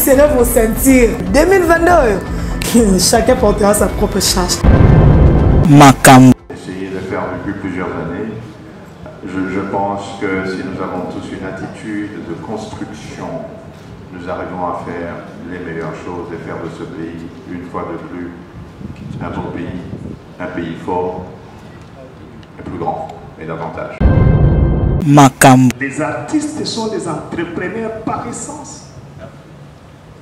Serrez vos ceintures. 2022, chacun portera sa propre charge. Essayer de faire depuis plusieurs années. Je pense que si nous avons tous une attitude de construction, nous arrivons à faire les meilleures choses et faire de ce pays, une fois de plus, un beau pays, un pays fort, et plus grand, et davantage. Les artistes sont des entrepreneurs par essence.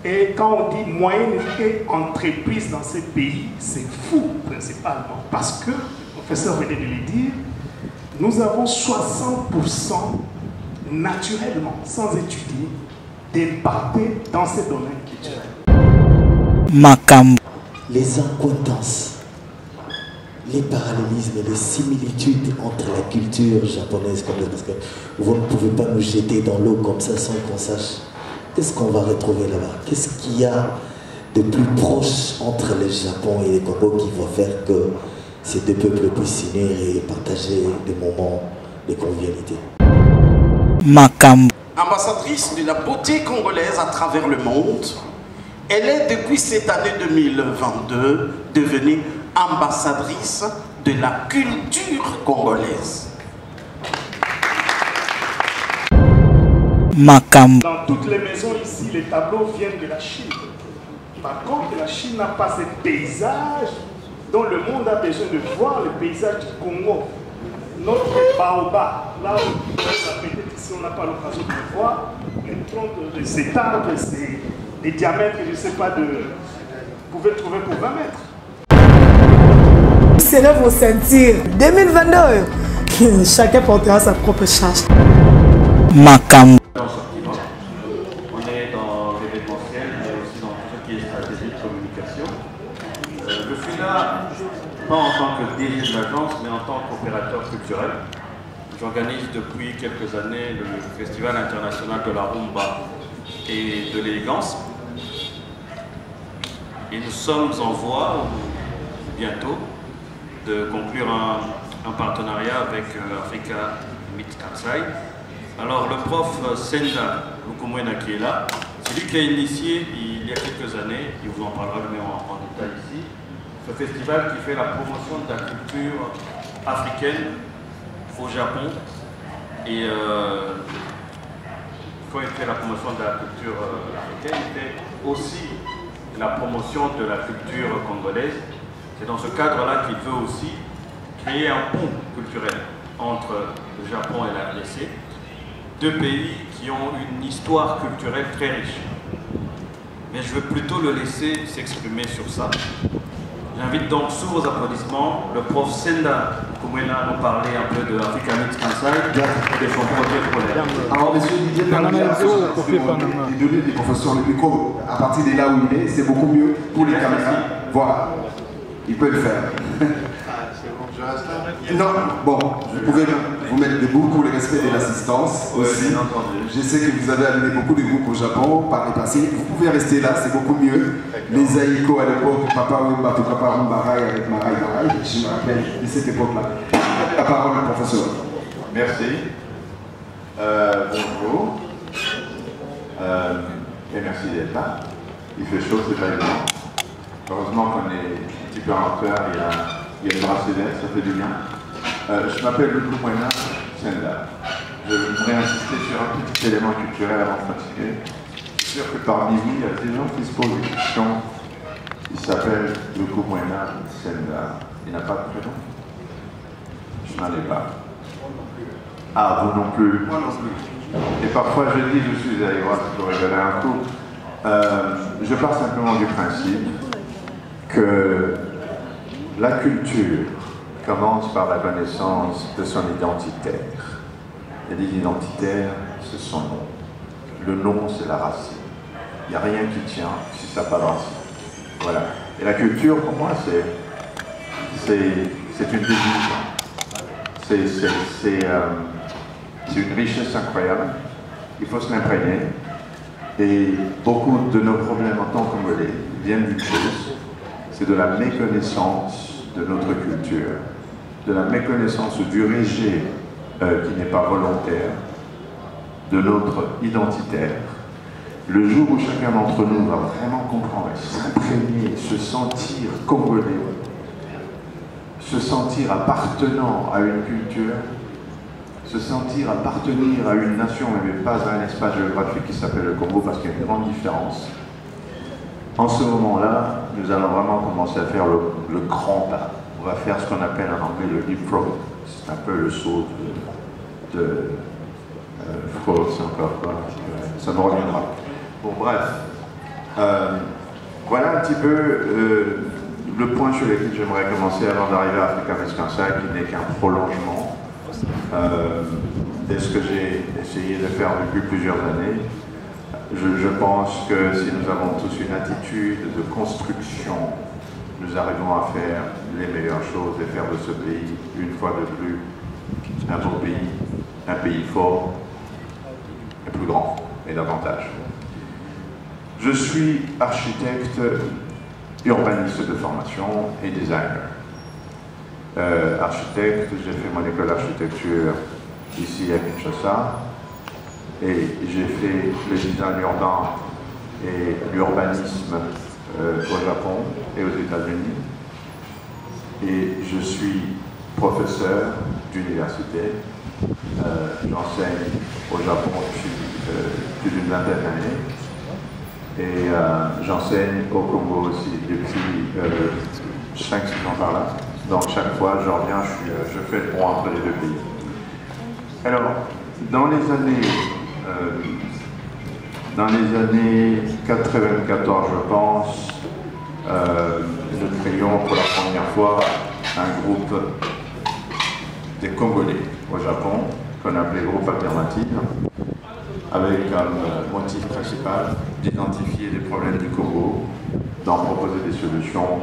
Et quand on dit moyenne et entreprise dans ces pays, c'est fou principalement. Parce que, le professeur venait de le dire, nous avons 60% naturellement, sans étudier, d'impacter dans ces domaines culturels. Les incohérences, les parallélismes et les similitudes entre la culture japonaise comme parce que vous ne pouvez pas nous jeter dans l'eau comme ça sans qu'on sache qu'est-ce qu'on va retrouver là-bas. Qu'est-ce qu'il y a de plus proche entre le Japon et le Congo qui va faire que ces deux peuples puissent s'unir et partager des moments de convivialité. Ambassadrice de la beauté congolaise à travers le monde, elle est depuis cette année 2022 devenue ambassadrice de la culture congolaise. Dans toutes les maisons ici, les tableaux viennent de la Chine. Par contre, la Chine n'a pas ce paysage dont le monde a besoin de voir, le paysage du Congo. Notre baobab, là où peut-être ici on n'a pas l'occasion de le voir, les troncs de cet arbre, c'est des diamètres, je ne sais pas, vous pouvez trouver pour 20 mètres. Serrez vos ceintures. 2022, chacun portera sa propre charge. On est dans l'événementiel, mais aussi dans tout ce qui est stratégie de communication. Je suis là, pas en tant que DG de l'agence, mais en tant qu'opérateur culturel. J'organise depuis quelques années le Festival international de la rumba et de l'élégance. Et nous sommes en voie, bientôt, de conclure un partenariat avec Africa Meet Kansai. Alors le prof Senda Lukumwena qui est là, c'est lui qui a initié il y a quelques années, il vous en parlera mais en détail ici, ce festival qui fait la promotion de la culture africaine au Japon. Et quand il fait la promotion de la culture africaine, il fait aussi la promotion de la culture congolaise. C'est dans ce cadre-là qu'il veut aussi créer un pont culturel entre le Japon et la RDC. Deux pays qui ont une histoire culturelle très riche. Mais je veux plutôt le laisser s'exprimer sur ça. J'invite donc sous vos applaudissements le prof Senda Lukumwena à nous parler un peu de Africa Meet Kansai et de son projet scolaire. Alors, monsieur Didier il donne des professeurs le micro à partir de là où il est, c'est beaucoup mieux pour les caméras. Voilà, il peut le faire. Non, bon, vous pouvez vous mettre debout pour le respect de l'assistance aussi. Je sais que vous avez amené beaucoup de groupes au Japon par le passé. Vous pouvez rester là, c'est beaucoup mieux. Les Aïko à l'époque, Papa Wimba, Papa Rumbarai avec Marai Marai, je me rappelle de cette époque-là. La parole au professeur. Merci. Bonjour. Et merci d'être là. Il fait chaud, c'est pas évident. Heureusement qu'on est un petit peu en retard, il y a une bracelet, ça fait du bien. Je m'appelle Lukumwena Senda. Je voudrais insister sur un petit élément culturel avant de continuer. Je suis sûr que parmi vous, il y a des gens qui se posent des questions. Il s'appelle Lukumwena Senda. Il n'a pas de prénom? Je n'en ai pas. Ah, vous non plus? Moi non plus. Et parfois je dis, je suis allé voir pour rigoler un coup. Je pars simplement du principe que la culture commence par la connaissance de son identitaire. Et l'identitaire, c'est son nom. Le nom, c'est la racine. Il n'y a rien qui tient si ça n'a pas de racine. Voilà. Et la culture, pour moi, c'est une devise. C'est une richesse incroyable. Il faut se l'imprégner. Et beaucoup de nos problèmes en tant que Congolais viennent d'une chose, c'est de la méconnaissance de notre culture, de la méconnaissance du rejet qui n'est pas volontaire, de notre identitaire, le jour où chacun d'entre nous va vraiment comprendre, s'imprégner, se sentir congolais, se sentir appartenant à une culture, se sentir appartenir à une nation, mais pas à un espace géographique qui s'appelle le Congo, parce qu'il y a une grande différence. En ce moment-là, nous allons vraiment commencer à faire le grand pas. On va faire ce qu'on appelle en anglais le leapfrog. C'est un peu le saut de frog, c'est encore quoi. Ça nous reviendra. Bon, bref. Voilà un petit peu le point sur lequel j'aimerais commencer avant d'arriver à Africa Miss Kansai, qui n'est qu'un prolongement de ce que j'ai essayé de faire depuis plusieurs années. Je pense que si nous avons tous une attitude de construction, nous arrivons à faire les meilleures choses et faire de ce pays, une fois de plus, un beau pays, un pays fort et plus grand et davantage. Je suis architecte, urbaniste de formation et designer. Architecte, j'ai fait mon école d'architecture ici à Kinshasa et j'ai fait le design urbain et l'urbanisme au Japon et aux États-Unis. Et je suis professeur d'université. J'enseigne au Japon depuis plus d'une vingtaine d'années. Et j'enseigne au Congo aussi depuis 5-6 ans par là. Donc chaque fois je reviens, je fais le pont entre les deux pays. Alors, dans les années 94, je pense, nous créons pour la première fois un groupe des Congolais au Japon, qu'on appelait groupe alternatif, avec comme motif principal d'identifier les problèmes du Congo, d'en proposer des solutions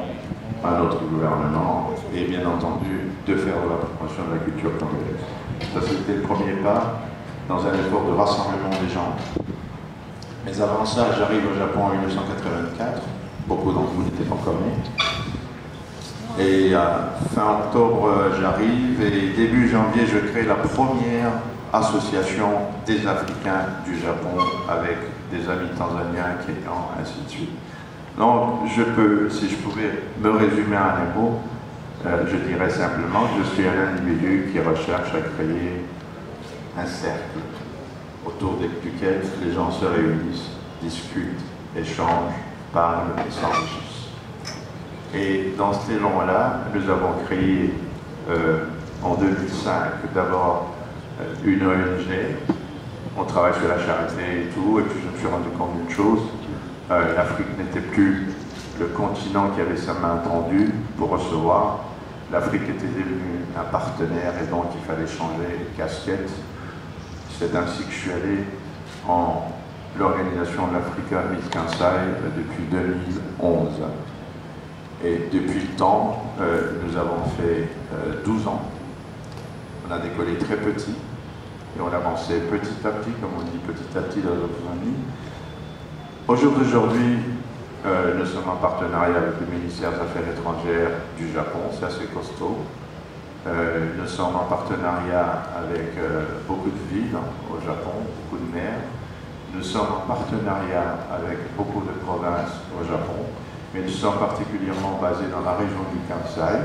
à notre gouvernement et bien entendu de faire la promotion de la culture congolaise. Ça, c'était le premier pas dans un effort de rassemblement des gens. Mais avant ça, j'arrive au Japon en 1984. Beaucoup d'entre vous n'étaient pas encore nés. Et fin octobre, j'arrive et début janvier, je crée la première association des Africains du Japon avec des amis tanzaniens, kenyans, ainsi de suite. Donc, si je pouvais me résumer en un mot, je dirais simplement que je suis un individu qui recherche à créer un cercle autour duquel les gens se réunissent, discutent, échangent, parlent et s'enrichissent. Et dans cet élan-là, nous avons créé en 2005 d'abord une ONG. On travaille sur la charité et tout, et puis je me suis rendu compte d'une chose. L'Afrique n'était plus le continent qui avait sa main tendue pour recevoir. L'Afrique était devenue un partenaire et donc il fallait changer les casquettes. C'est ainsi que je suis allé en l'organisation de l'Africa Miss Kansai depuis 2011. Et depuis le temps, nous avons fait 12 ans. On a décollé très petit et on avançait petit à petit, comme on dit petit à petit dans l'autonomie. Au jour d'aujourd'hui, nous sommes en partenariat avec le ministère des Affaires étrangères du Japon, c'est assez costaud. Nous sommes en partenariat avec beaucoup de villes au Japon, beaucoup de maires. Nous sommes en partenariat avec beaucoup de provinces au Japon, mais nous sommes particulièrement basés dans la région du Kansai.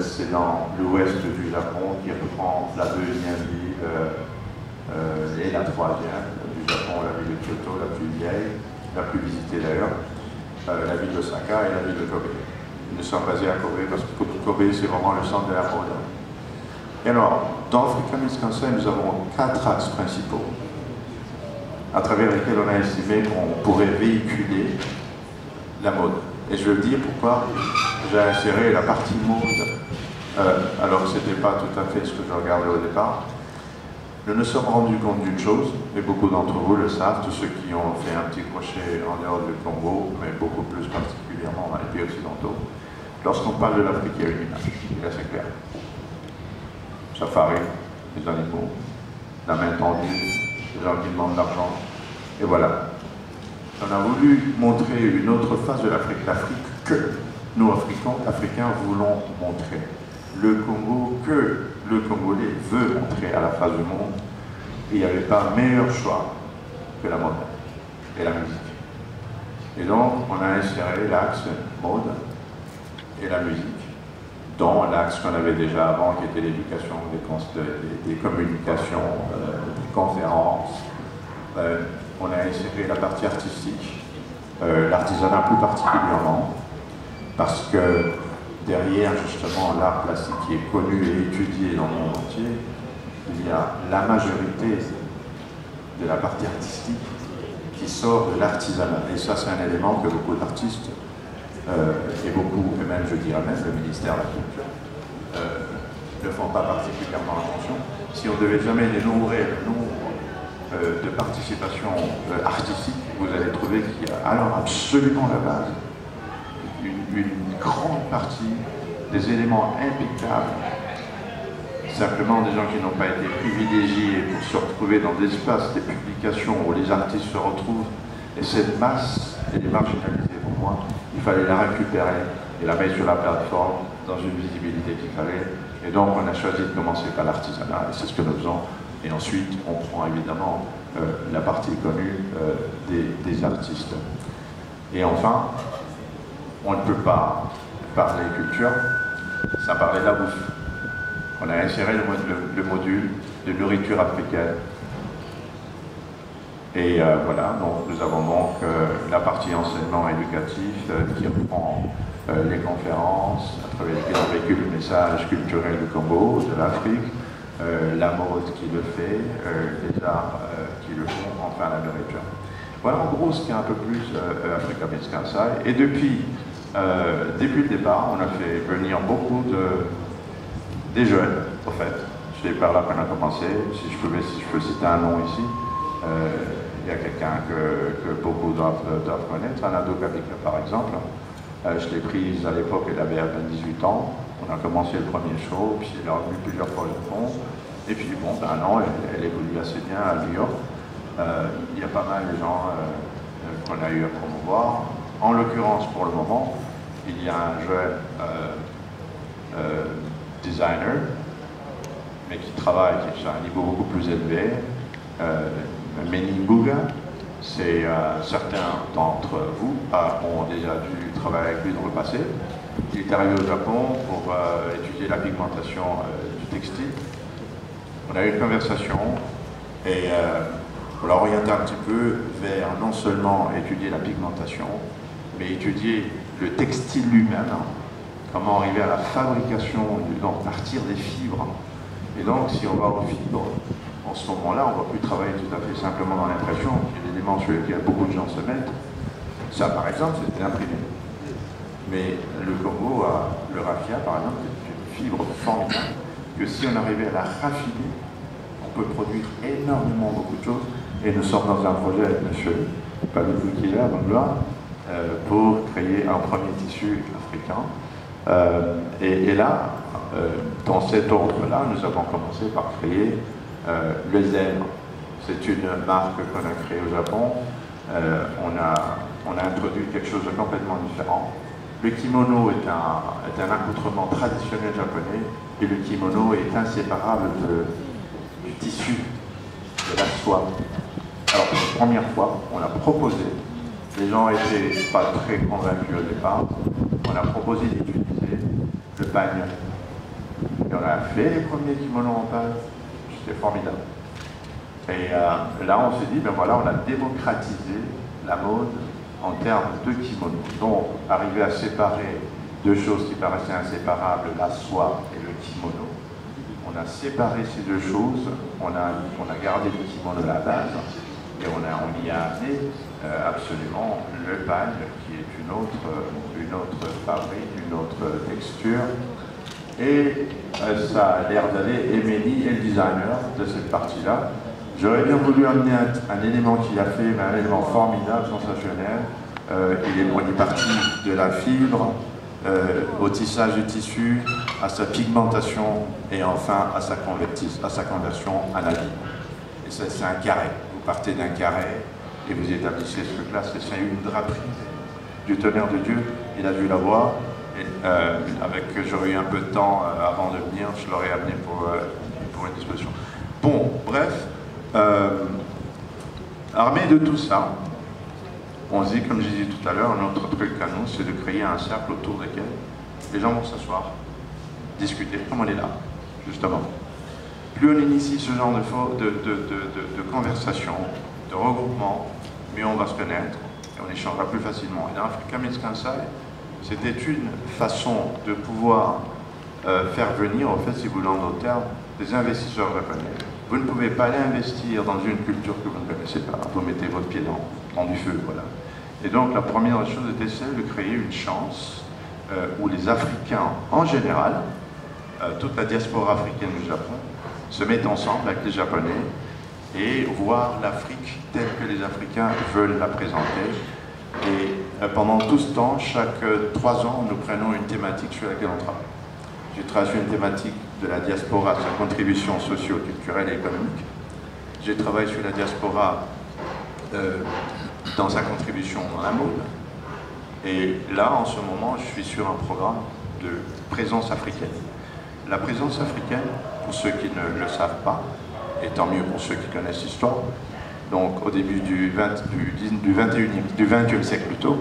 C'est dans l'ouest du Japon qui reprend la deuxième ville et la troisième du Japon, la ville de Kyoto, la plus vieille, la plus visitée d'ailleurs, la ville d'Osaka et la ville de Kobe. Nous sommes basés à Kobe parce que Kobe c'est vraiment le centre de la mode. Et alors, dans Africa Miss Kansai, nous avons 4 axes principaux à travers lesquels on a estimé qu'on pourrait véhiculer la mode. Et je veux dire pourquoi j'ai inséré la partie mode, alors que ce n'était pas tout à fait ce que je regardais au départ. Nous nous sommes rendus compte d'une chose, et beaucoup d'entre vous le savent, tous ceux qui ont fait un petit crochet en dehors du Congo, mais beaucoup plus particulièrement dans les pays occidentaux. Lorsqu'on parle de l'Afrique, il y a une image, et là c'est clair. Safari, les animaux, la main tendue, les gens qui demandent de l'argent, et voilà. On a voulu montrer une autre face de l'Afrique, l'Afrique que nous, Africains, voulons montrer. Le Congo que le Congolais veut montrer à la face du monde. Et il n'y avait pas meilleur choix que la mode. et la musique. Et donc, on a inséré l'axe mode et la musique dans l'axe qu'on avait déjà avant, qui était l'éducation, des communications, des conférences. On a inséré la partie artistique, l'artisanat plus particulièrement, parce que derrière, justement, l'art plastique qui est connu et étudié dans le monde entier, il y a la majorité de la partie artistique qui sort de l'artisanat. Et ça, c'est un élément que beaucoup d'artistes, et même, je dirais même, le ministère de la Culture, ne font pas particulièrement attention. Si on devait jamais dénombrer le nombre de participation artistique, vous allez trouver qu'il y a alors absolument la base, une grande partie des éléments impeccables, simplement des gens qui n'ont pas été privilégiés pour se retrouver dans des espaces, des publications où les artistes se retrouvent, et cette masse, elle est marginalisée pour moi, il fallait la récupérer et la mettre sur la plateforme dans une visibilité qu'il fallait, et donc on a choisi de commencer par l'artisanat, et c'est ce que nous faisons, et ensuite on prend évidemment la partie connue des artistes. Et enfin, on ne peut pas parler culture sans parler de la bouffe. On a inséré le module de nourriture africaine. Et voilà, donc nous avons donc la partie enseignement éducatif qui reprend les conférences, à travers lesquelles on véhicule le message culturel du Congo, de l'Afrique, la mode qui le fait, les arts qui le font, enfin la nourriture. Voilà en gros ce qui est un peu plus Africa Meets Kansai. Et depuis le départ, on a fait venir beaucoup des jeunes, au fait. C'est par là qu'on a commencé. Si je peux citer un nom ici, il y a quelqu'un que beaucoup doivent connaître, Anado Kabika par exemple. Je l'ai prise à l'époque, elle avait à peine 18 ans. On a commencé le premier show, puis elle est revenue plusieurs fois au Japon. Et puis bon, un an, elle évolue assez bien à New York. Il y a pas mal de gens qu'on a eu à promouvoir. En l'occurrence, pour le moment, il y a un jeune designer, mais qui travaille, qui est à un niveau beaucoup plus élevé, Meninguga. Certains d'entre vous ont déjà dû travailler avec lui dans le passé. Il est arrivé au Japon pour étudier la pigmentation du textile. On a eu une conversation et on l'a orienté un petit peu vers non seulement étudier la pigmentation, mais étudier le textile lui-même, comment arriver à la fabrication, donc partir des fibres. Et donc, si on va aux fibres, en ce moment-là, on ne va plus travailler tout à fait simplement dans l'impression, qui est l'élément sur lequel beaucoup de gens se mettent. Ça, par exemple, c'est l'imprimé. Mais le Congo, le raffia, par exemple, est une fibre formidable, que si on arrivait à la raffiner, on peut produire énormément beaucoup de choses. Et nous sommes dans un projet avec monsieur, pas du tout qui est là, donc là, pour créer un premier tissu africain. Et là, dans cet ordre-là, nous avons commencé par créer le zèbre. C'est une marque qu'on a créée au Japon. On a introduit quelque chose de complètement différent. Le kimono est un accoutrement traditionnel japonais et le kimono est inséparable du tissu, de la soie. Alors, pour la première fois, on a proposé, les gens n'étaient pas très convaincus au départ, on a proposé d'utiliser le pagne. Et on a fait les premiers kimonos en pagne, c'était formidable. Et là, on s'est dit, ben voilà, on a démocratisé la mode en termes de kimono. Donc, arriver à séparer deux choses qui paraissaient inséparables, la soie et le kimono. On a séparé ces deux choses, on a gardé le kimono à la base, et on y a amené absolument le pagne, qui est une autre fabrique, une autre texture. Et ça a l'air d'aller, Emily est le designer de cette partie-là. J'aurais bien voulu amener un élément qu'il a fait, mais un élément formidable, sensationnel. Il est parti de la fibre, au tissage du tissu, à sa pigmentation et enfin à sa conversion en habit. Et ça, c'est un carré. Vous partez d'un carré et vous établissez ce truc-là. C'est une draperie du tonnerre de Dieu. Il a dû la voir. J'aurais eu un peu de temps avant de venir, je l'aurais amené pour une disposition. Bon, bref, armé de tout ça, On se dit, comme je disais tout à l'heure, notre truc à nous, c'est de créer un cercle autour duquel les gens vont s'asseoir, discuter, comme on est là, justement. Plus on initie ce genre de conversation, de regroupement, mieux on va se connaître et on échangera plus facilement. Et dans Africa Meets Kansai, c'était une façon de pouvoir faire venir, en fait, si vous voulez en d'autres termes, des investisseurs japonais. Vous ne pouvez pas aller investir dans une culture que vous ne connaissez pas. Vous mettez votre pied dans du feu, voilà. Et donc la première chose était celle de créer une chance où les Africains en général, toute la diaspora africaine du Japon, se mettent ensemble avec les Japonais et voir l'Afrique telle que les Africains veulent la présenter. Et pendant tout ce temps, chaque 3 ans, nous prenons une thématique sur laquelle on travaille. J'ai travaillé sur une thématique de la diaspora, sa contribution socio-culturelle et économique. J'ai travaillé sur la diaspora dans sa contribution dans la mode. Et là, en ce moment, je suis sur un programme de présence africaine. La présence africaine, pour ceux qui ne le savent pas, et tant mieux pour ceux qui connaissent l'histoire, donc au début du 20e siècle plutôt,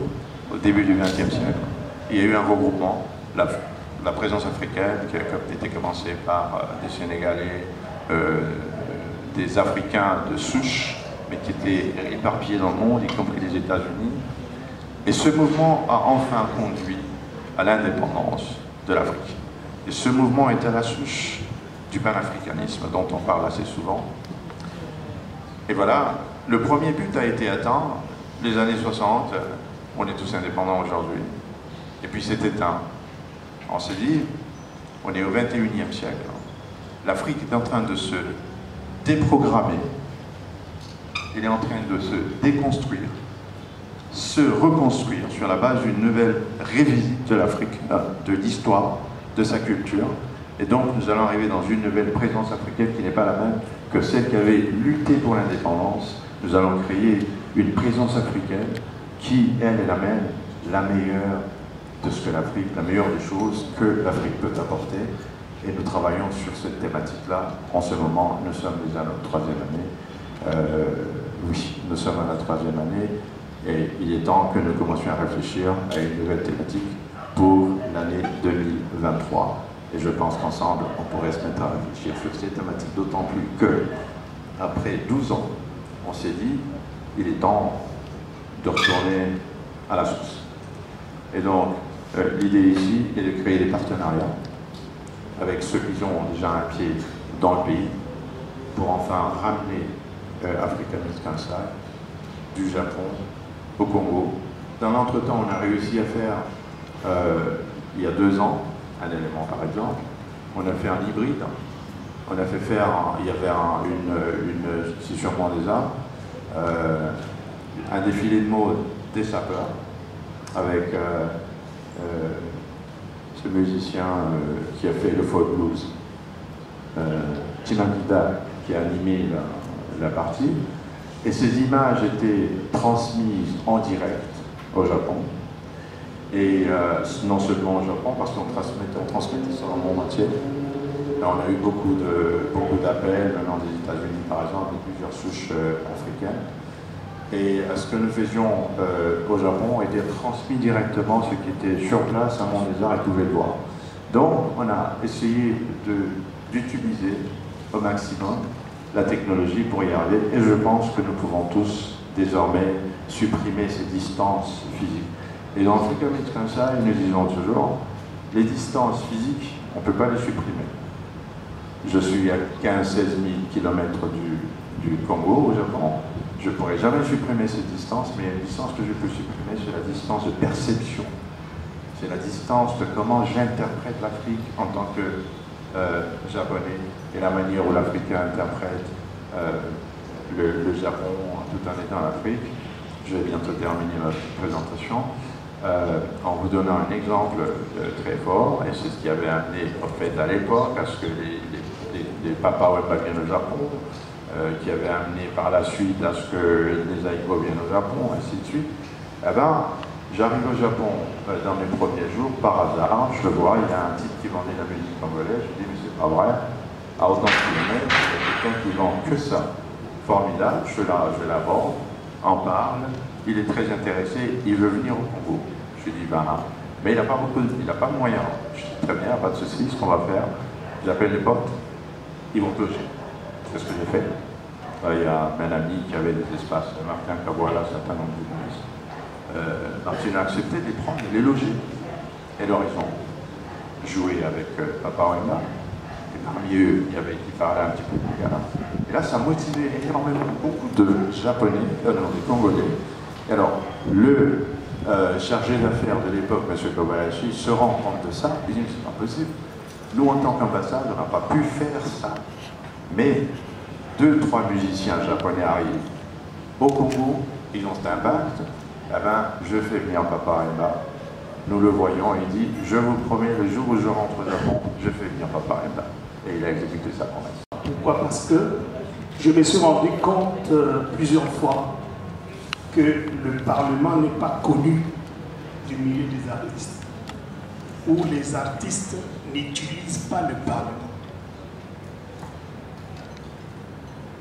au début du 20e siècle, il y a eu un regroupement, la présence africaine qui a été commencée par des Sénégalais, des Africains de souche, mais qui étaient éparpillés dans le monde, y compris les États-Unis. Et ce mouvement a enfin conduit à l'indépendance de l'Afrique. Et ce mouvement est à la souche du panafricanisme dont on parle assez souvent. Et voilà, le premier but a été atteint, les années 60, on est tous indépendants aujourd'hui. Et puis c'est éteint. On s'est dit, on est au 21e siècle. L'Afrique est en train de se déprogrammer. Il est en train de se déconstruire, se reconstruire sur la base d'une nouvelle révisite de l'Afrique, de l'histoire, de sa culture. Et donc nous allons arriver dans une nouvelle présence africaine qui n'est pas la même que celle qui avait lutté pour l'indépendance. Nous allons créer une présence africaine qui, elle, est la meilleure de ce que l'Afrique, la meilleure des choses que l'Afrique peut apporter. Et nous travaillons sur cette thématique-là. En ce moment, nous sommes déjà à notre 3e année. Oui, nous sommes à la 3e année. Et il est temps que nous commencions à réfléchir à une nouvelle thématique pour l'année 2023. Et je pense qu'ensemble, on pourrait se mettre à réfléchir sur ces thématiques, d'autant plus que, après 12 ans, on s'est dit, il est temps de retourner à la source. Et donc, l'idée ici est de créer des partenariats avec ceux qui ont déjà un pied dans le pays pour enfin ramener Africa Meets Kansai du Japon au Congo. Dans l'entretemps, on a réussi à faire, il y a 2 ans, un élément par exemple, on a fait un hybride, on a fait faire, il y avait c'est sûrement des arts, un défilé de mode des sapeurs, avec ce musicien qui a fait le folk blues, Timamida, qui a animé la partie, et ces images étaient transmises en direct au Japon. Et non seulement au Japon, parce qu'on transmettait ça dans le monde entier. Là, on a eu beaucoup d'appels, venant des États-Unis par exemple, de plusieurs souches africaines. Et ce que nous faisions au Japon était transmis directement, ce qui était sur place à Mont des Arts et pouvaient le voir. Donc, on a essayé d'utiliser au maximum la technologie pour y arriver. Et je pense que nous pouvons tous désormais supprimer ces distances physiques. Et dans Africa Meets Kansai, nous disons toujours, les distances physiques, on ne peut pas les supprimer. Je suis à 15-16 000 km du Congo, au Japon. Je ne pourrai jamais supprimer cette distance, mais il y a une distance que je peux supprimer, c'est la distance de perception. C'est la distance de comment j'interprète l'Afrique en tant que Japonais et la manière où l'Africain interprète le Japon tout en étant l'Afrique. Je vais bientôt terminer ma présentation en vous donnant un exemple très fort, et c'est ce qui avait amené au fait à l'époque à ce que les papas viennent au Japon, qui avait amené par la suite à ce que les Aïko viennent au Japon, ainsi de suite. Eh ben, j'arrive au Japon dans mes premiers jours, par hasard, je le vois, il y a un type qui vendait la musique congolaise, je dis mais c'est pas vrai, à autant de kilomètres, il y a quelqu'un qui vend que ça. Formidable, je l'aborde, en parle, il est très intéressé, il veut venir au Congo. Je lui dis, ben, mais il n'a pas de moyens. Je dis, très bien, pas de souci, ce qu'on va faire, j'appelle les potes, ils vont te loger. C'est ce que j'ai fait. Il y a un ami qui avait des espaces, Martin Kaboala, un certain nombre de ministres. Donc il a accepté de les prendre, de les loger. Et alors ils ont joué avec Papa Wemba. Et parmi eux, il y avait qui parlait un petit peu de Lingala. Et là, ça motivait énormément beaucoup de Japonais, des Congolais. Et alors, le chargé d'affaires de l'époque, M. Kobayashi, se rend compte de ça. Il dit, c'est pas possible. Nous, en tant qu'ambassade, on n'a pas pu faire ça. Mais 2-3 musiciens japonais arrivent au Congo, ils ont cet impact. Eh ben, je fais venir Papa Wemba. Nous le voyons, il dit, je vous promets, le jour où je rentre au Japon, je fais venir Papa Wemba. Et il a exécuté sa promesse. Pourquoi? Parce que je me suis rendu compte plusieurs fois que le Parlement n'est pas connu du milieu des artistes, où les artistes n'utilisent pas le Parlement.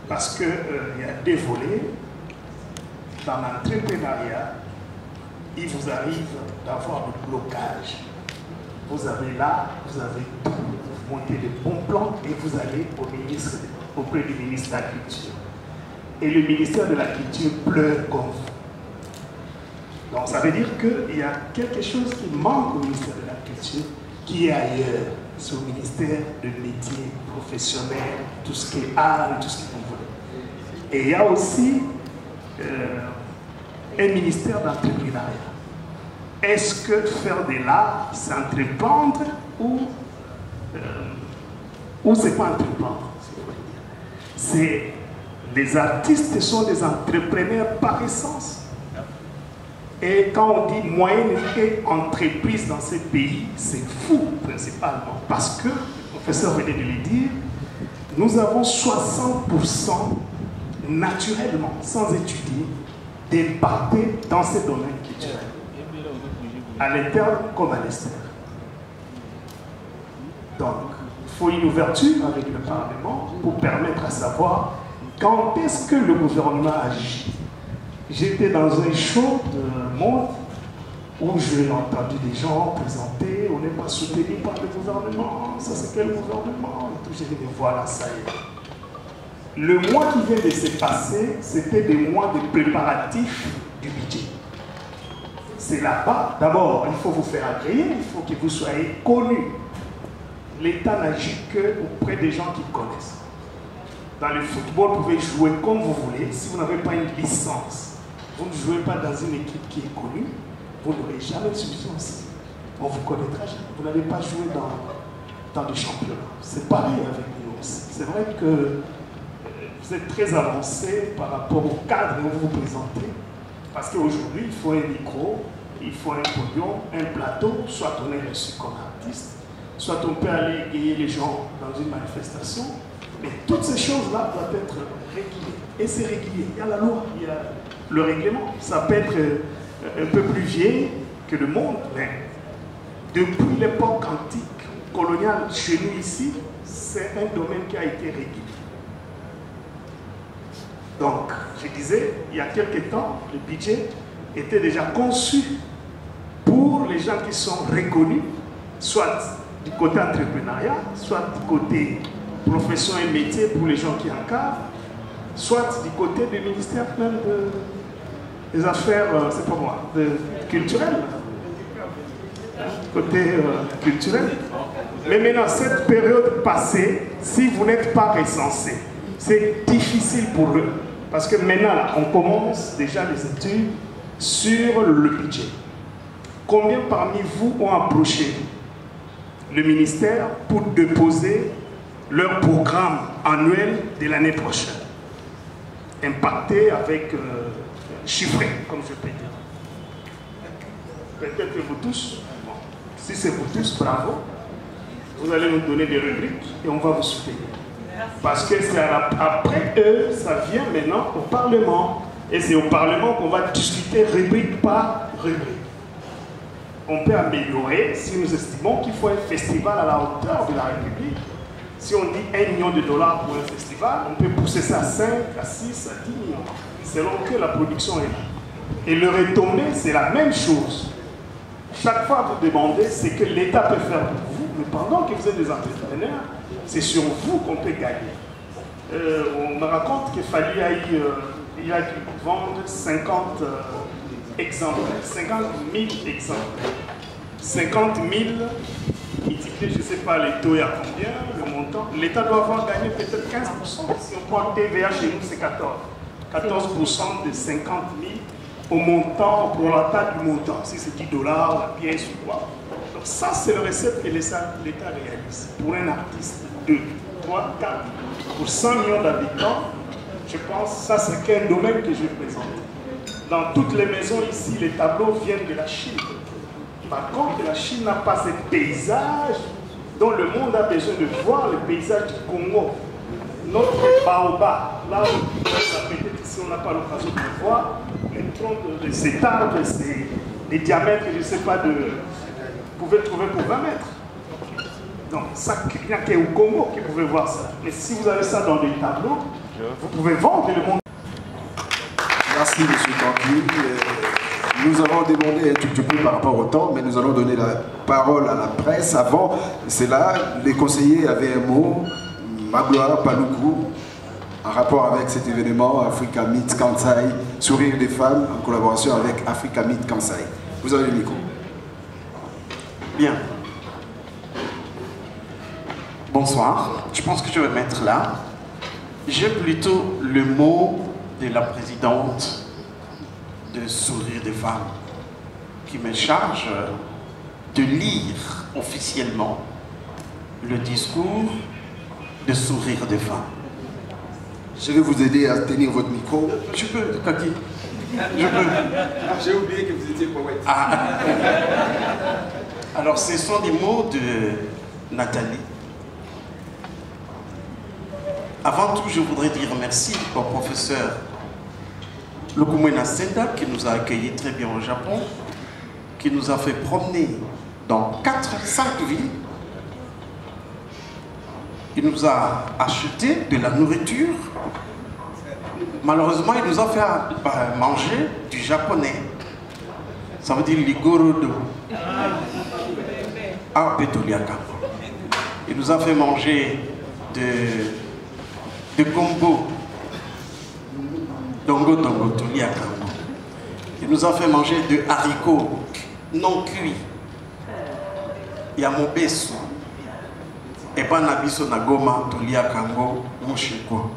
Parce qu'il y a des volets. Dans l'entrepreneuriat, il vous arrive d'avoir le blocage. Vous avez là, vous avez tout, vous montez des bons plans et vous allez auprès du ministre de la Culture. Et le ministère de la Culture pleure comme vous. Donc ça veut dire qu'il y a quelque chose qui manque au ministère de la Culture qui est ailleurs. C'est au ministère de métier professionnel, tout ce qui est art et tout ce que vous voulez. Et il y a aussi un ministère d'entrepreneuriat. Est-ce que faire de l'art, c'est entreprendre ou c'est pas entreprendre? C'est les artistes sont des entrepreneurs par essence. Et quand on dit moyenne et entreprise dans ces pays, c'est fou principalement. Parce que, le professeur venait de le dire, nous avons 60% naturellement, sans étudier, d'impacter dans ces domaines culturels. À l'interne comme à l'extérieur. Donc, il faut une ouverture avec le Parlement pour permettre à savoir quand est-ce que le gouvernement agit. J'étais dans un show de Monde où j'ai entendu des gens présenter, on n'est pas soutenu par le gouvernement, ça c'est quel gouvernement? Et tout, j'ai dit, voilà, ça y est. Le mois qui vient de se passer, c'était des mois de préparatifs du budget. C'est là-bas, d'abord, il faut vous faire agréer, il faut que vous soyez connus. L'État n'agit qu'auprès des gens qui connaissent. Dans le football, vous pouvez jouer comme vous voulez. Si vous n'avez pas une licence, vous ne jouez pas dans une équipe qui est connue, vous n'aurez jamais de substance. On ne vous connaîtra jamais. Vous n'allez pas jouer dans des championnats. C'est pareil avec nous aussi. C'est vrai que vous êtes très avancé par rapport au cadre où vous vous présentez. Parce qu'aujourd'hui, il faut un micro, il faut un podium, un plateau, soit on est reçu comme artiste, soit on peut aller égayer les gens dans une manifestation. Mais toutes ces choses-là doivent être régulées. Et c'est régulier. Il y a la loi, il y a le règlement. Ça peut être un peu plus vieil que le monde, mais depuis l'époque antique, coloniale, chez nous ici, c'est un domaine qui a été régulé. Donc, je disais, il y a quelques temps, le budget était déjà conçu pour les gens qui sont reconnus, soit du côté entrepreneuriat, soit du côté profession et métier pour les gens qui encadrent, soit du côté du ministère même des affaires, c'est pas moi, culturelles. Côté culturel. Mais maintenant, cette période passée, si vous n'êtes pas recensé, c'est difficile pour eux. Parce que maintenant, là, on commence déjà les études sur le budget. Combien parmi vous ont approché le ministère pour déposer leur programme annuel de l'année prochaine? Impacté avec chiffré, comme je peux dire. Peut-être que vous tous, bon, si c'est vous tous, bravo. Vous allez nous donner des rubriques et on va vous soutenir. Parce que c'est après eux, ça vient maintenant au Parlement. Et c'est au Parlement qu'on va discuter rubrique par rubrique. On peut améliorer si nous estimons qu'il faut un festival à la hauteur de la République. Si on dit $1 million pour un festival, on peut pousser ça à 5, à 6, à 10 millions, selon que la production est là. Et le retombé, c'est la même chose. Chaque fois que vous demandez ce que l'État peut faire pour vous, mais pendant que vous êtes des entrepreneurs, c'est sur vous qu'on peut gagner. On me raconte qu'il fallait il a dû vendre 50 exemplaires, 50 000 exemplaires. 50 000 multiplié, je ne sais pas les taux, il y a combien, le montant. L'État doit avoir gagné peut-être 15%. Si on prend TVA chez nous, c'est 14. 14% de 50 000 au montant, pour la taille du montant. Si c'est 10 $, la pièce ou quoi. Donc ça, c'est le recette que l'État réalise. Pour un artiste, 2, 3, 4. Pour 100 millions d'habitants, je pense que ça, c'est qu'un domaine que je présente. Dans toutes les maisons ici, les tableaux viennent de la Chine. Par contre, la Chine n'a pas ce paysage dont le monde a besoin de voir, le paysage du Congo. Notre baobab, là où peut-être ici on n'a pas l'occasion de le voir, les troncs de cet arbre, c'est des diamètres, je ne sais pas, vous pouvez le trouver pour 20 mètres. Donc, ça, il n'y a qu'au Congo qui pouvez voir ça. Mais si vous avez ça dans des tableaux, vous pouvez vendre le monde. Merci, M. Tanguy. Nous allons demander un tout petit peu par rapport au temps, mais nous allons donner la parole à la presse. Avant, c'est là, les conseillers avaient un mot, Magloire Paloukou, en rapport avec cet événement Africa Meet Kansai, Sourire des femmes, en collaboration avec Africa Meet Kansai. Vous avez le micro. Bien. Bonsoir. Je pense que je vais mettre là. J'ai plutôt le mot de la présidente de Sourire des femmes qui me charge de lire officiellement le discours de Sourire des femmes. Je vais vous aider à tenir votre micro. Tu peux, Kaki. Je peux. J'ai oublié que vous étiez poète. Ah. Alors, ce sont des mots de Nathalie. Avant tout, je voudrais dire merci au professeur Lukumwena Senda qui nous a accueillis très bien au Japon, qui nous a fait promener dans 5 villes. Il nous a acheté de la nourriture. Malheureusement, il nous a fait manger du japonais. Ça veut dire ligorodo. Ah, Petoliaka. Il nous a fait manger de gombo. Dongo dongo toliaka. Il nous a fait manger de haricots non cuits. Yamobesu. Et banabiso nagoma toliakango mushiko.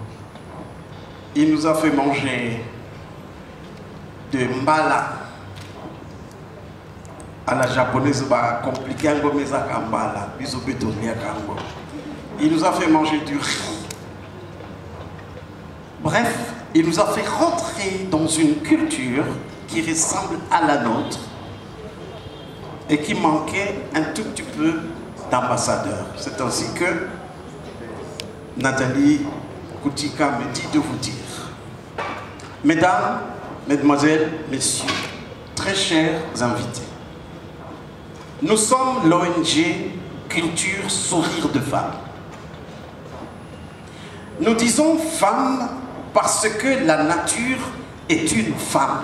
Il nous a fait manger de mbala. À la japonaise, compliqué un mbala. Il nous a fait manger du riz. Bref, il nous a fait rentrer dans une culture qui ressemble à la nôtre et qui manquait un tout petit peu d'ambassadeurs. C'est ainsi que Nathalie Koutika me dit de vous dire, mesdames, mesdemoiselles, messieurs, très chers invités, nous sommes l'ONG Culture Sourire de Femmes. Nous disons femmes parce que la nature est une femme.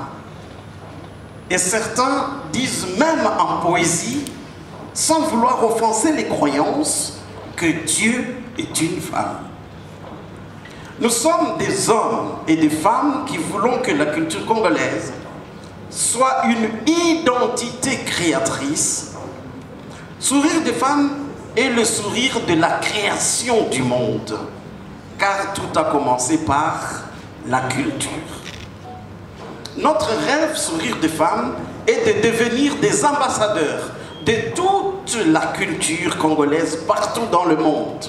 Et certains disent même en poésie, sans vouloir offenser les croyances, que Dieu est une femme. Nous sommes des hommes et des femmes qui voulons que la culture congolaise soit une identité créatrice. Sourire des femmes est le sourire de la création du monde. Car tout a commencé par la culture. Notre rêve, Sourire des femmes, est de devenir des ambassadeurs de toute la culture congolaise partout dans le monde.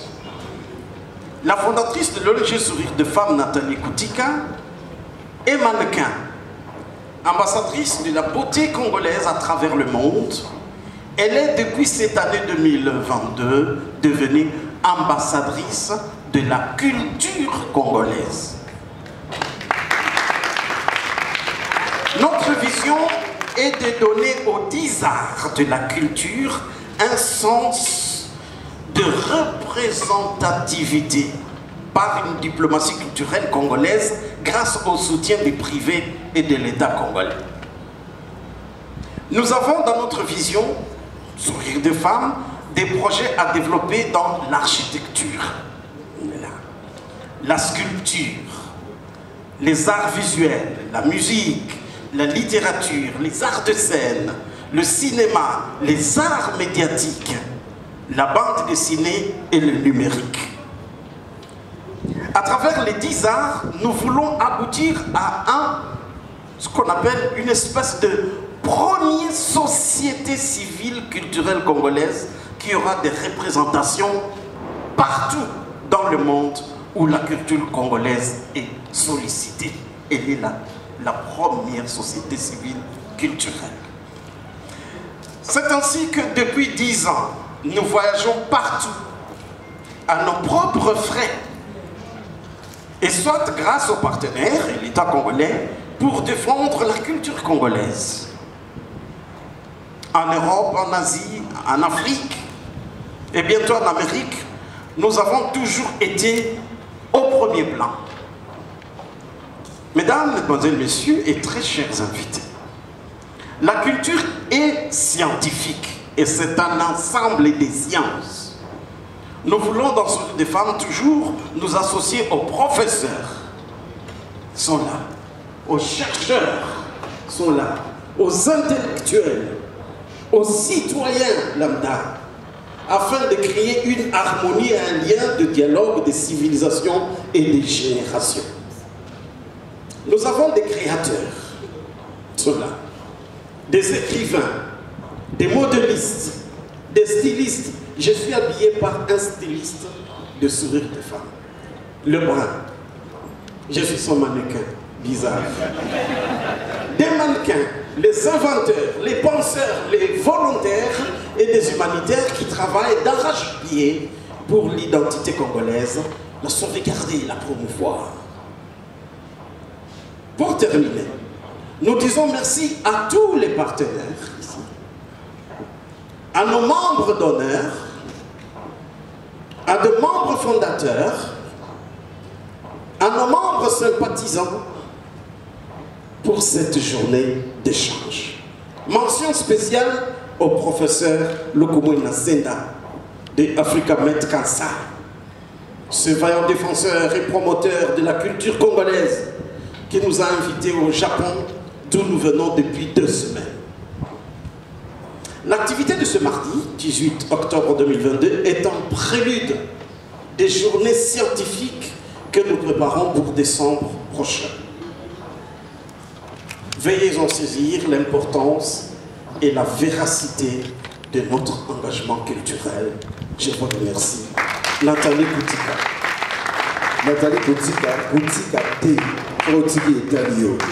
La fondatrice de l'ONG Sourire de Femmes, Nathalie Koutika, est mannequin, ambassadrice de la beauté congolaise à travers le monde. Elle est depuis cette année 2022 devenue ambassadrice de la culture congolaise. Notre vision est de donner aux 10 arts de la culture un sens de représentativité par une diplomatie culturelle congolaise grâce au soutien des privés et de l'État congolais. Nous avons dans notre vision, Sourire de Femmes, des projets à développer dans l'architecture, la sculpture, les arts visuels, la musique, la littérature, les arts de scène, le cinéma, les arts médiatiques, la bande dessinée et le numérique. À travers les 10 arts, nous voulons aboutir à ce qu'on appelle une espèce de première société civile culturelle congolaise qui aura des représentations partout dans le monde où la culture congolaise est sollicitée. Elle est la première société civile culturelle. C'est ainsi que depuis 10 ans, nous voyageons partout à nos propres frais et soit grâce aux partenaires et l'État congolais pour défendre la culture congolaise. En Europe, en Asie, en Afrique et bientôt en Amérique, nous avons toujours été au premier plan. Mesdames, Mesdemoiselles, Messieurs et très chers invités, la culture est scientifique et c'est un ensemble des sciences. Nous voulons dans Sourire des Femmes toujours nous associer aux professeurs, ils sont là, aux chercheurs, ils sont là, aux intellectuels, aux citoyens lambda, afin de créer une harmonie et un lien de dialogue des civilisations et des générations. Nous avons des créateurs, ils sont là, des écrivains, des modélistes, des stylistes. Je suis habillé par un styliste de Sourire des Femmes, le brun. Je suis son mannequin, bizarre. Des mannequins, les inventeurs, les penseurs, les volontaires et des humanitaires qui travaillent d'arrache-pied pour l'identité congolaise, la sauvegarder et la promouvoir. Pour terminer, nous disons merci à tous les partenaires ici, à nos membres d'honneur, à de membres fondateurs, à nos membres sympathisants pour cette journée d'échange. Mention spéciale au professeur Lokomwena Senda de Africa Med Kansa, ce vaillant défenseur et promoteur de la culture congolaise qui nous a invités au Japon, d'où nous venons depuis 2 semaines. L'activité de ce mardi, 18 octobre 2022, est un prélude des journées scientifiques que nous préparons pour décembre prochain. Veuillez en saisir l'importance et la véracité de notre engagement culturel. Je vous remercie. Nathalie Boutika. Nathalie Boutika T.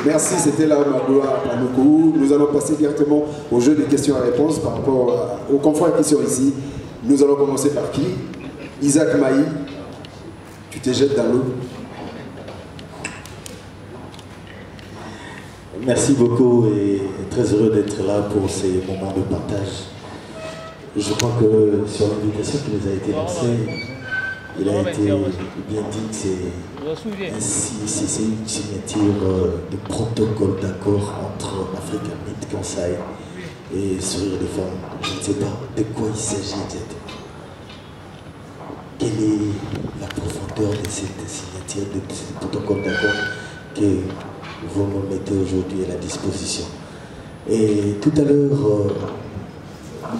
Merci, c'était là ma gloire par beaucoup. Nous allons passer directement au jeu des questions et réponses par rapport aux confrères qui sont ici. Nous allons commencer par qui? Isaac Maï, tu te jettes dans l'eau. Merci beaucoup et très heureux d'être là pour ces moments de partage. Je crois que sur l'invitation qui nous a été lancée, il a été bien dit que c'est une signature de protocole d'accord entre Africa Med Kansai et Sourire des Femmes. Je ne sais pas de quoi il s'agit exactement. Quelle est la profondeur de cette signature, de ce protocole d'accord que vous me mettez aujourd'hui à la disposition? Et tout à l'heure,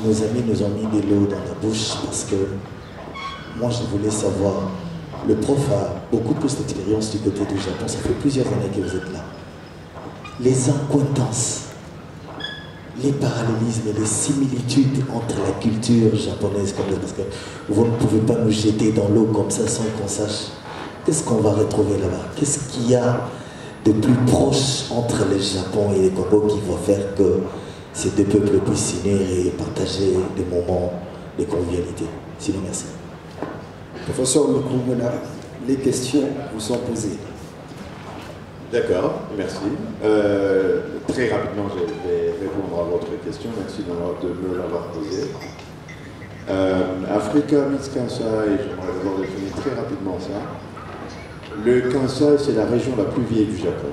nos amis nous ont mis de l'eau dans la bouche parce que moi je voulais savoir, le prof a beaucoup plus d'expérience du côté du Japon, ça fait plusieurs années que vous êtes là. Les accointances, les parallélismes et les similitudes entre la culture japonaise, parce que vous ne pouvez pas nous jeter dans l'eau comme ça sans qu'on sache qu'est-ce qu'on va retrouver là-bas. Qu'est-ce qu'il y a de plus proche entre le Japon et le Congo qui va faire que ces deux peuples puissent s'unir et partager des moments de convivialité. Sinon, merci. Professeur Lokomwena, les questions vous sont posées. D'accord, merci. Très rapidement, je vais répondre à votre question. Merci de me l'avoir posée. Africa Med Kansai, j'aimerais d'abord définir très rapidement ça. Le Kansai, c'est la région la plus vieille du Japon,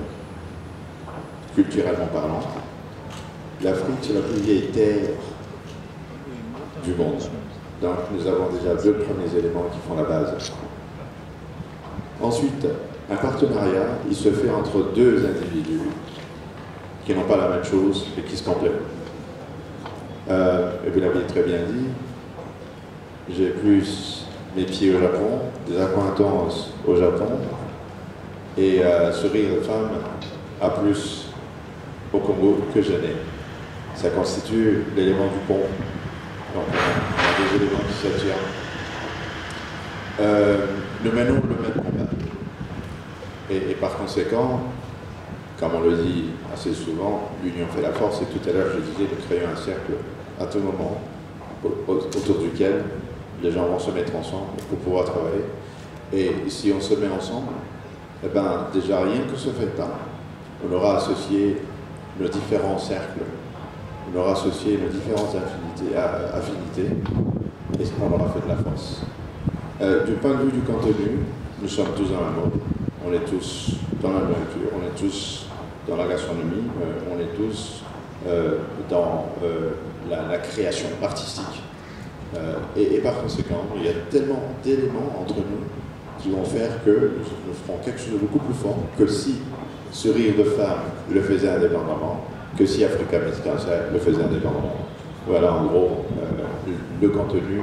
culturellement parlant. L'Afrique, c'est la plus vieille terre du monde. Donc nous avons déjà 2 premiers éléments qui font la base. Ensuite, un partenariat, il se fait entre 2 individus qui n'ont pas la même chose et qui se complètent. Et vous l'avez très bien dit, j'ai plus mes pieds au Japon, des accointances au Japon, et ce rire de femme a plus au Congo que je n'ai. Ça constitue l'élément du pont. Donc on a 2 éléments qui s'attirent. Nous menons le même combat. Et par conséquent, comme on le dit assez souvent, l'union fait la force, et tout à l'heure je disais de créer un cercle à tout moment autour duquel les gens vont se mettre ensemble pour pouvoir travailler. Et si on se met ensemble, eh ben, déjà rien que ce fait-là, on aura associé nos différents cercles, on aura associé nos différentes affinités, et on aura fait de la force. Du point de vue du contenu, nous sommes tous dans un mode. On est tous dans la nourriture, on est tous dans la gastronomie, on est tous dans la création artistique. Et par conséquent, il y a tellement d'éléments entre nous qui vont faire que nous ferons quelque chose de beaucoup plus fort que si ce rire de femme le faisait indépendamment, que si Africa Musica le faisait indépendamment. Voilà en gros le contenu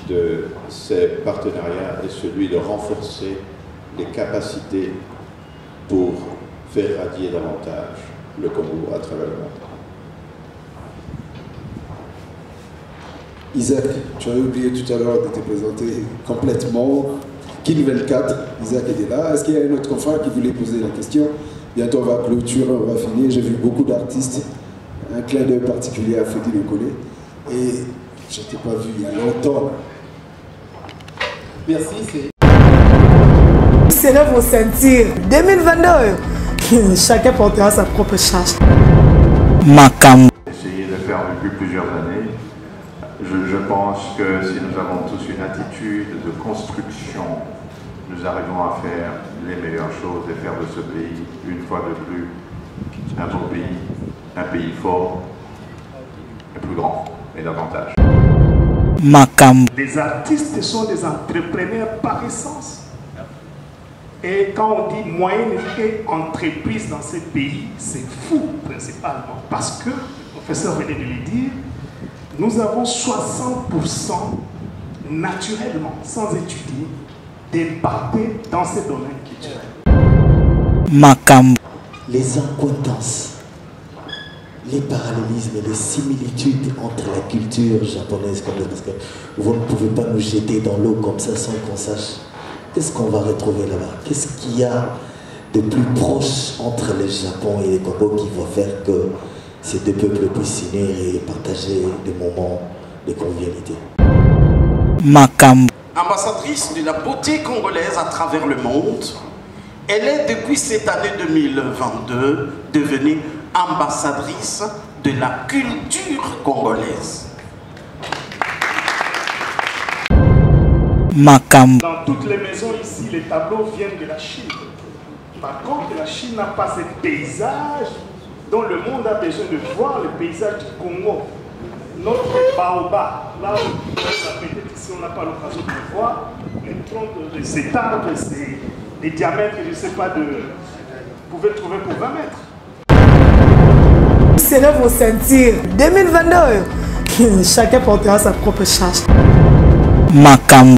de ces partenariats est celui de renforcer les capacités pour faire radier davantage le Congo à travers le monde. Isaac, tu avais oublié tout à l'heure de te présenter complètement. King 24, Isaac était là. Est-ce qu'il y a un autre confrère qui voulait poser la question? Bientôt on va clôturer, on va finir. J'ai vu beaucoup d'artistes. Un clin d'œil particulier à Fedi Lekole. Et je ne t'ai pas vu il y a longtemps. Merci, c'est... Serrez vos ceintures. 2022, chacun portera sa propre charge. Macam. Essayer de faire depuis plusieurs années. Je pense que si nous avons tous une attitude de construction, nous arrivons à faire les meilleures choses et faire de ce pays, une fois de plus, un beau pays, un pays fort, et plus grand, et davantage. Macam. Les artistes sont des entrepreneurs par essence. Et quand on dit moyenne et entreprise dans ces pays, c'est fou principalement. Parce que, le professeur venait de le dire, nous avons 60% naturellement, sans étudier, débattés dans ces domaines culturels. Macam. Les accointances, les parallélismes et les similitudes entre la culture japonaise comme parce que vous ne pouvez pas nous jeter dans l'eau comme ça sans qu'on sache qu'est-ce qu'on va retrouver là-bas. Qu'est-ce qu'il y a de plus proche entre le Japon et le Congo qui va faire que ces 2 peuples puissent s'unir et partager des moments de convivialité. Macam. Ambassadrice de la beauté congolaise à travers le monde, elle est depuis cette année 2022 devenue ambassadrice de la culture congolaise. Macam. Dans toutes les maisons ici, les tableaux viennent de la Chine. Par contre, la Chine n'a pas ce paysage dont le monde a besoin de voir, le paysage du Congo. Notre baobab, là où peut-être ici on n'a pas l'occasion de le voir, les troncs de cet arbre, c'est des diamètres, je ne sais pas, vous pouvez trouver pour 20 mètres. Serrez vos ceintures. 2022, chacun portera sa propre charge. Macam.